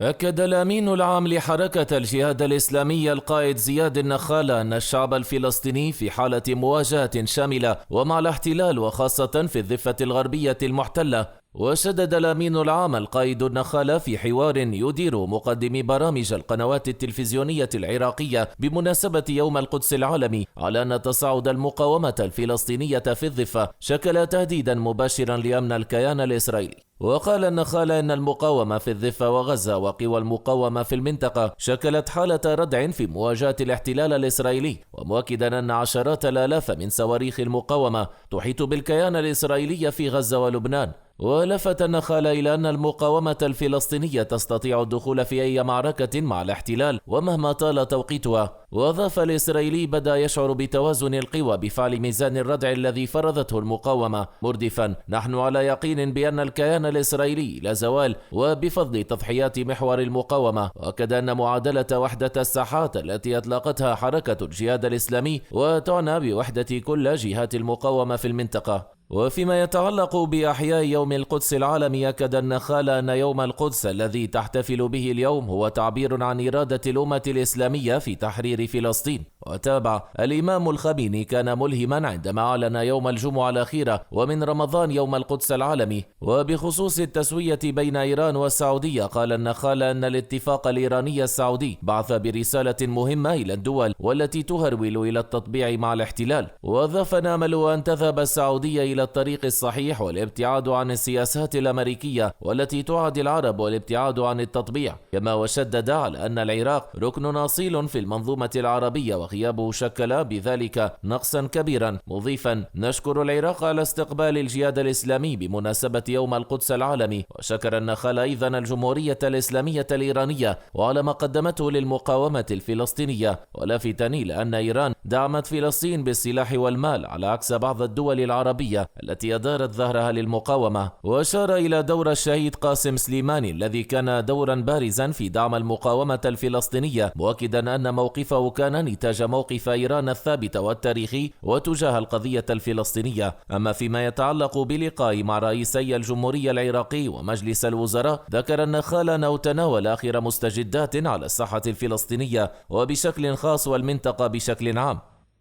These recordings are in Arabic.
أكد الأمين العام لحركة الجهاد الإسلامي القائد زياد النخالة أن الشعب الفلسطيني في حالة مواجهة شاملة ومع الاحتلال، وخاصة في الضفة الغربية المحتلة. وشدد الأمين العام القائد النخالة في حوار يدير مقدم برامج القنوات التلفزيونية العراقية بمناسبة يوم القدس العالمي على أن تصاعد المقاومة الفلسطينية في الضفة شكل تهديدا مباشرا لأمن الكيان الإسرائيلي. وقال النخالة أن المقاومة في الضفة وغزة وقوى المقاومة في المنطقة شكلت حالة ردع في مواجهة الاحتلال الإسرائيلي، ومؤكدا أن عشرات الآلاف من صواريخ المقاومة تحيط بالكيان الإسرائيلي في غزة ولبنان. ولفت النخالة إلى أن المقاومة الفلسطينية تستطيع الدخول في أي معركة مع الاحتلال ومهما طال توقيتها. وأضاف الإسرائيلي بدأ يشعر بتوازن القوى بفعل ميزان الردع الذي فرضته المقاومة، مردفا: نحن على يقين بأن الكيان الإسرائيلي لا زوال وبفضل تضحيات محور المقاومة. وأكد أن معادلة وحدة الساحات التي أطلقتها حركة الجهاد الإسلامي وتعنى بوحدة كل جهات المقاومة في المنطقة. وفيما يتعلق بأحياء يوم القدس العالمي، أكد النخالة أن يوم القدس الذي تحتفل به اليوم هو تعبير عن إرادة الأمة الإسلامية في تحرير فلسطين. وتابع: الإمام الخميني كان ملهما عندما أعلن يوم الجمعة الأخيرة ومن رمضان يوم القدس العالمي. وبخصوص التسوية بين إيران والسعودية، قال النخالة أن الاتفاق الإيراني السعودي بعث برسالة مهمة إلى الدول والتي تهرول إلى التطبيع مع الاحتلال. وأضاف: نأمل أن تذهب السعودية إلى الطريق الصحيح والابتعاد عن السياسات الأمريكية والتي تعادي العرب والابتعاد عن التطبيع. كما وشدد على أن العراق ركن أصيل في المنظومة العربية وغيابه شكل بذلك نقصا كبيرا، مضيفا: نشكر العراق على استقبال الجهاد الإسلامي بمناسبة يوم القدس العالمي. وشكر النخالة أيضا الجمهورية الإسلامية الإيرانية وعلى ما قدمته للمقاومة الفلسطينية، ولافتا إلى أن إيران دعمت فلسطين بالسلاح والمال على عكس بعض الدول العربية التي أدارت ظهرها للمقاومة. وأشار إلى دور الشهيد قاسم سليماني الذي كان دورا بارزا في دعم المقاومة الفلسطينية، مؤكدا أن موقفه كان نتاج موقف إيران الثابت والتاريخي وتجاه القضية الفلسطينية. أما فيما يتعلق بلقاء مع رئيسي الجمهورية العراقي ومجلس الوزراء، ذكر النخالة أنه تناول آخر مستجدات على الساحة الفلسطينية وبشكل خاص والمنطقة بشكل عام.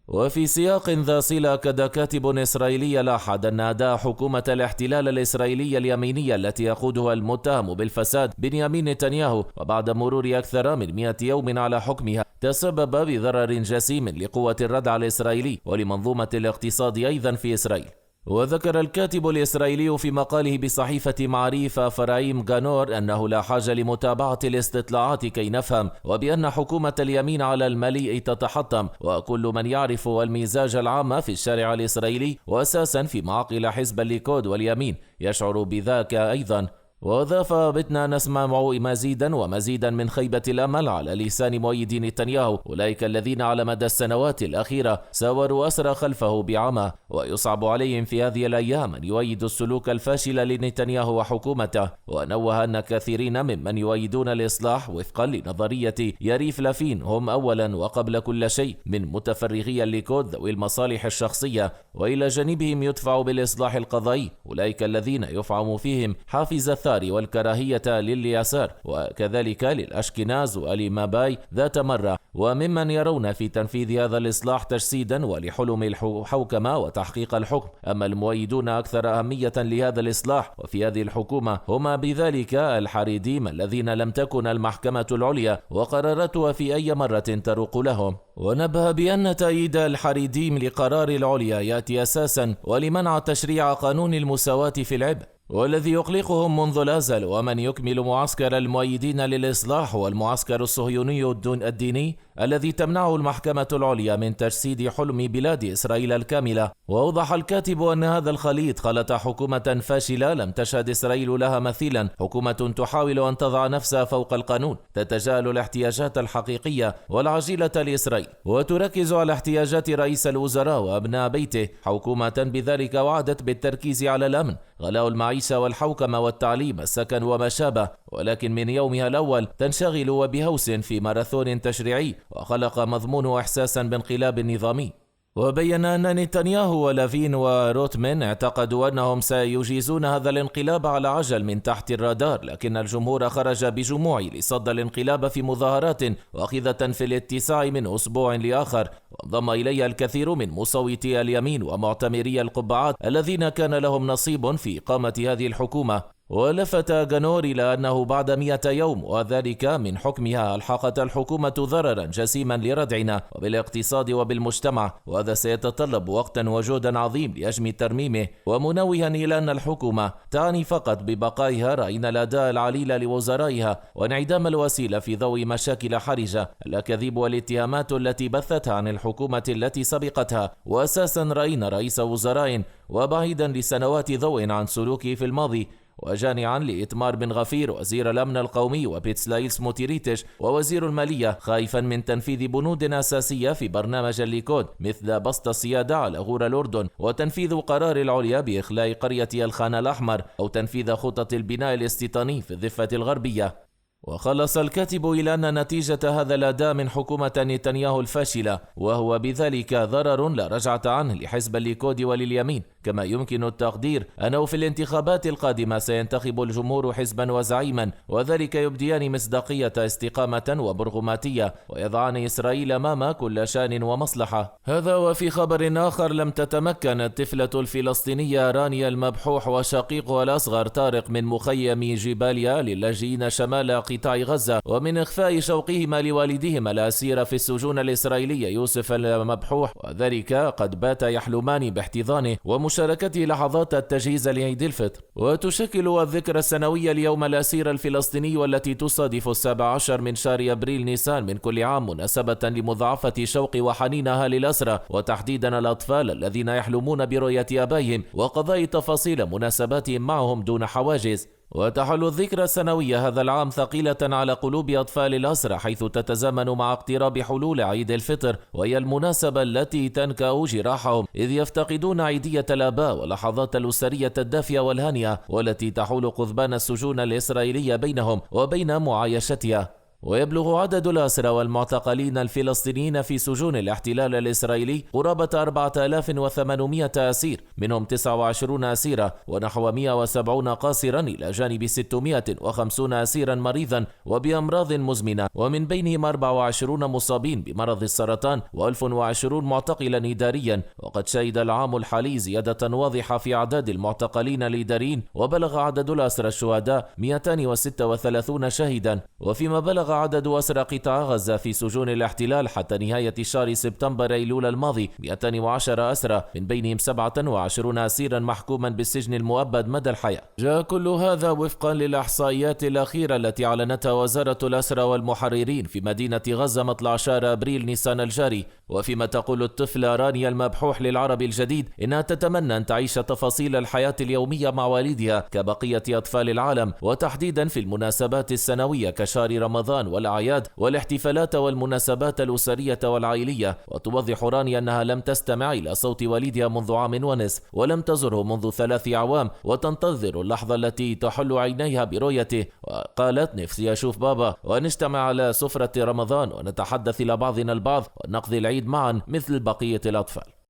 وفي سياق ذا صلة، أكد كاتب إسرائيلي لاحظ أن أداء حكومة الاحتلال الإسرائيلية اليمينية التي يقودها المتهم بالفساد بنيامين نتنياهو وبعد مرور أكثر من 100 يوم على حكمها تسبب بضرر جسيم لقوة الردع الإسرائيلي ولمنظومة الاقتصاد أيضا في إسرائيل. وذكر الكاتب الإسرائيلي في مقاله بصحيفة معاريف فرايم غانور أنه لا حاجة لمتابعة الاستطلاعات كي نفهم، وبأن حكومة اليمين على المليء تتحطم، وكل من يعرف المزاج العام في الشارع الإسرائيلي وأساسا في معاقل حزب الليكود واليمين يشعر بذاك أيضا. وأضاف: بتنا نسمع مزيدا ومزيدا من خيبة الأمل على لسان مؤيدي نتنياهو، أولئك الذين على مدى السنوات الأخيرة ساوروا أسرى خلفه بعمى، ويصعب عليهم في هذه الأيام أن يؤيدوا السلوك الفاشل لنتنياهو وحكومته. ونوه أن كثيرين ممن يؤيدون الإصلاح وفقا لنظرية يريف لافين هم أولا وقبل كل شيء من متفرغي الليكود ذوي المصالح الشخصية، وإلى جانبهم يدفع بالإصلاح القضائي أولئك الذين يفعم فيهم حافز الثار والكراهية لليسار، وكذلك للأشكناز والماباي ذات مرة، وممن يرون في تنفيذ هذا الإصلاح تجسيدا ولحلم الحوكمة وتحقيق الحكم. أما المؤيدون أكثر أهمية لهذا الإصلاح وفي هذه الحكومة هم بذلك الحريديم الذين لم تكن المحكمة العليا وقراراتها في أي مرة تروق لهم. ونبه بأن تأييد الحريديم لقرار العليا يأتي أساسا ولمنع تشريع قانون المساواة في العبء، والذي يقلقهم منذ الأزل. ومن يكمل معسكر المؤيدين للإصلاح هو المعسكر الصهيوني الديني الذي تمنعه المحكمة العليا من تجسيد حلم بلاد إسرائيل الكاملة. وأوضح الكاتب أن هذا الخليط خلط حكومة فاشلة لم تشهد إسرائيل لها مثيلا، حكومة تحاول أن تضع نفسها فوق القانون، تتجاهل الاحتياجات الحقيقية والعاجلة لإسرائيل وتركز على احتياجات رئيس الوزراء وأبناء بيته، حكومة بذلك وعدت بالتركيز على الأمن، غلاء المعيشة والحوكمة والتعليم السكن وما شابه، ولكن من يومها الأول تنشغل وبهوس في ماراثون تشريعي وخلق مضمونه إحساسا بانقلاب نظامي. وبين أن نتنياهو ولافين وروتمان اعتقدوا أنهم سيجيزون هذا الانقلاب على عجل من تحت الرادار، لكن الجمهور خرج بجموع لصد الانقلاب في مظاهرات واخذة في الاتساع من أسبوع لآخر، وانضم إليها الكثير من مصوتي اليمين ومعتمري القبعات الذين كان لهم نصيب في إقامة هذه الحكومة. ولفت غانور إلى أنه بعد 100 يوم وذلك من حكمها ألحقت الحكومة ضررا جسيما لردعنا وبالاقتصاد وبالمجتمع، وهذا سيتطلب وقتا وجهدا عظيم لأجم ترميمه، ومنوها إلى أن الحكومة تعني فقط ببقائها رأينا الأداء العليل لوزرائها وانعدام الوسيلة في ضوء مشاكل حرجة، الأكاذيب والاتهامات التي بثتها عن الحكومة التي سبقتها، وأساسا رأينا رئيس وزراء وبعيدا لسنوات ضوء عن سلوكه في الماضي، وجانعا لإتمار بن غفير وزير الأمن القومي وبيتسلايل سموتريتش ووزير المالية خائفا من تنفيذ بنود أساسية في برنامج الليكود مثل بسط السيادة على غور الأردن وتنفيذ قرار العليا بإخلاء قرية الخان الأحمر أو تنفيذ خطط البناء الاستيطاني في الضفة الغربية. وخلص الكاتب إلى أن نتيجة هذا الأداء من حكومة نتنياهو الفاشلة وهو بذلك ضرر لا رجعة عنه لحزب الليكود ولليمين، كما يمكن التقدير أنه في الانتخابات القادمة سينتخب الجمهور حزبا وزعيما، وذلك يبديان مصداقية استقامة وبرغماتية ويضعان إسرائيل أمام كل شان ومصلحة. هذا وفي خبر آخر، لم تتمكن الطفلة الفلسطينية رانيا المبحوح وشقيقها الأصغر طارق من مخيم جباليا للاجئين شمال قطاع غزة ومن إخفاء شوقهما لوالدهما الأسير في السجون الإسرائيلية يوسف المبحوح، وذلك قد بات يحلمان باحتضانه ومشاركته لحظات التجهيز لعيد الفطر. وتشكل الذكرى السنوية ليوم الأسير الفلسطيني والتي تصادف 17 من شهر أبريل نيسان من كل عام مناسبة لمضاعفة شوق وحنينها للأسرى، وتحديدا الأطفال الذين يحلمون برؤية آبائهم وقضاء تفاصيل مناسباتهم معهم دون حواجز. وتحل الذكرى السنوية هذا العام ثقيلة على قلوب أطفال الأسرى، حيث تتزامن مع اقتراب حلول عيد الفطر، وهي المناسبة التي تنكأ جراحهم إذ يفتقدون عيدية الآباء واللحظات الأسرية الدافية والهانئة والتي تحول قضبان السجون الإسرائيلية بينهم وبين معايشتها. ويبلغ عدد الأسرى والمعتقلين الفلسطينيين في سجون الاحتلال الإسرائيلي قرابة 4800 أسير، منهم 29 أسيرة ونحو 170 قاصرا إلى جانب 650 أسيرا مريضا وبأمراض مزمنة، ومن بينهم 24 مصابين بمرض السرطان و1020 معتقلا إداريا. وقد شهد العام الحالي زيادة واضحة في أعداد المعتقلين الإداريين، وبلغ عدد الأسرى الشهداء 236 شهيدا، وفيما بلغ عدد أسرى قطاع غزة في سجون الاحتلال حتى نهاية شهر سبتمبر أيلول الماضي 210 أسرى، من بينهم 27 أسيرا محكوما بالسجن المؤبد مدى الحياة. جاء كل هذا وفقا للإحصائيات الأخيرة التي أعلنتها وزارة الأسرى والمحررين في مدينة غزة مطلع شهر أبريل نيسان الجاري. وفيما تقول الطفلة رانيا المبحوح للعرب الجديد إنها تتمنى أن تعيش تفاصيل الحياة اليومية مع والدها كبقية أطفال العالم، وتحديدا في المناسبات السنوية كشهر رمضان والأعياد والاحتفالات والمناسبات الأسرية والعائلية. وتوضح رانيا أنها لم تستمع إلى صوت والدها منذ عام ونصف، ولم تزره منذ 3 أعوام، وتنتظر اللحظة التي تحل عينيها برؤيته. وقالت: نفسي أشوف بابا ونجتمع على سفرة رمضان ونتحدث إلى بعضنا البعض ونقضي العيد معا مثل بقية الأطفال.